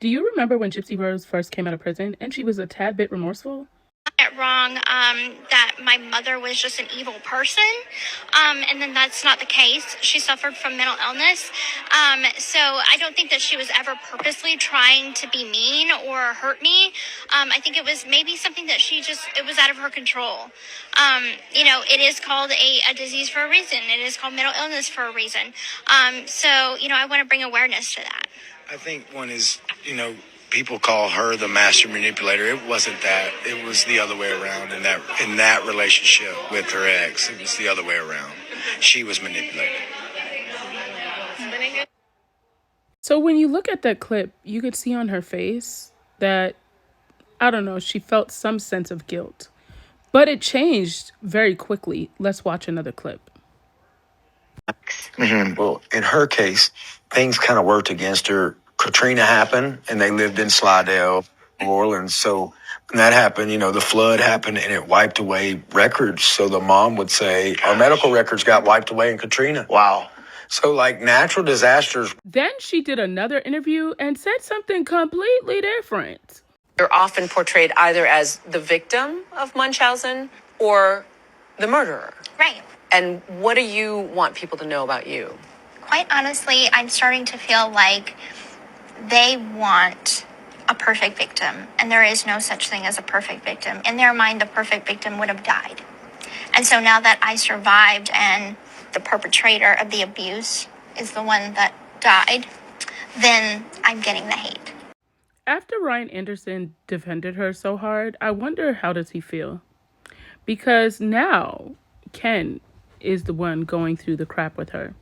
Do you remember when Gypsy Rose first came out of prison and she was a tad bit remorseful? It wrong that my mother was just an evil person, and then that's not the case. She suffered from mental illness, so I don't think that she was ever purposely trying to be mean or hurt me. I think it was maybe something that it was out of her control. It is called a disease for a reason. It is called mental illness for a reason. I want to bring awareness to that. I think one is, people call her the master manipulator. It wasn't that. It was the other way around in that relationship with her ex. It was the other way around. She was manipulated. So when you look at that clip, you could see on her face that, I don't know, she felt some sense of guilt. But it changed very quickly. Let's watch another clip. Mm-hmm. Well, in her case, things kind of worked against her. Katrina happened, and they lived in Slidell, New Orleans. So when that happened, the flood happened, and it wiped away records. So the mom would say, our medical records got wiped away in Katrina. Wow. So like natural disasters. Then she did another interview and said something completely different. You're often portrayed either as the victim of Munchausen or the murderer. Right. And what do you want people to know about you? Quite honestly, I'm starting to feel like they want a perfect victim, and there is no such thing as a perfect victim. In their mind, the perfect victim would have died. And so now that I survived and the perpetrator of the abuse is the one that died, then I'm getting the hate. After Ryan Anderson defended her so hard, I wonder how does he feel? Because now Ken is the one going through the crap with her.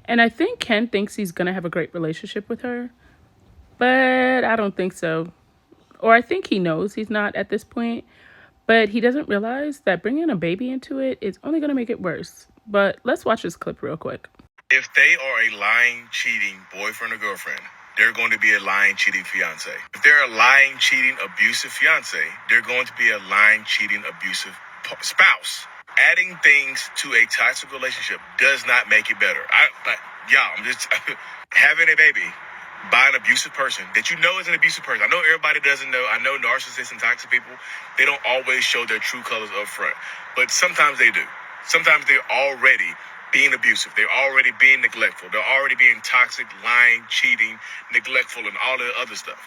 And I think Ken thinks he's going to have a great relationship with her. But I don't think so. Or I think he knows he's not at this point. But he doesn't realize that bringing a baby into it is only going to make it worse. But let's watch this clip real quick. If they are a lying, cheating boyfriend or girlfriend, they're going to be a lying, cheating fiance. If they're a lying, cheating, abusive fiance, they're going to be a lying, cheating, abusive spouse. Adding things to a toxic relationship does not make it better. I'm just having a baby by an abusive person that you know is an abusive person. I know everybody doesn't know. I know narcissists and toxic people, they don't always show their true colors up front. But sometimes they do. Sometimes they're already being abusive. They're already being neglectful. They're already being toxic, lying, cheating, neglectful, and all the other stuff.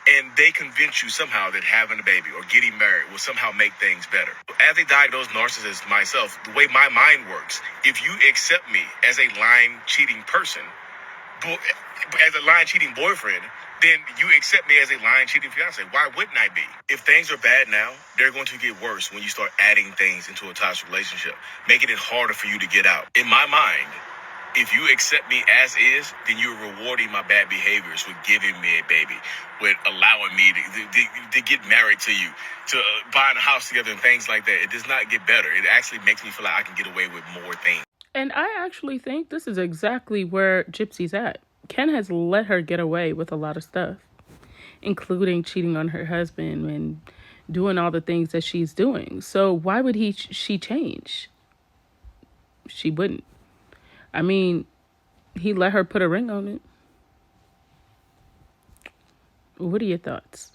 And they convince you somehow that having a baby or getting married will somehow make things better. As a diagnosed narcissist myself, the way my mind works, if you accept me as a lying, cheating person, as a lying, cheating boyfriend, then you accept me as a lying, cheating fiance. Why wouldn't I be? If things are bad now, they're going to get worse when you start adding things into a toxic relationship, making it harder for you to get out. In my mind, if you accept me as is, then you're rewarding my bad behaviors with giving me a baby, with allowing me to get married to you, to buying a house together and things like that. It does not get better. It actually makes me feel like I can get away with more things. And I actually think this is exactly where Gypsy's at. Ken has let her get away with a lot of stuff, including cheating on her husband and doing all the things that she's doing. So why would she change? She wouldn't. I mean, he let her put a ring on it. What are your thoughts?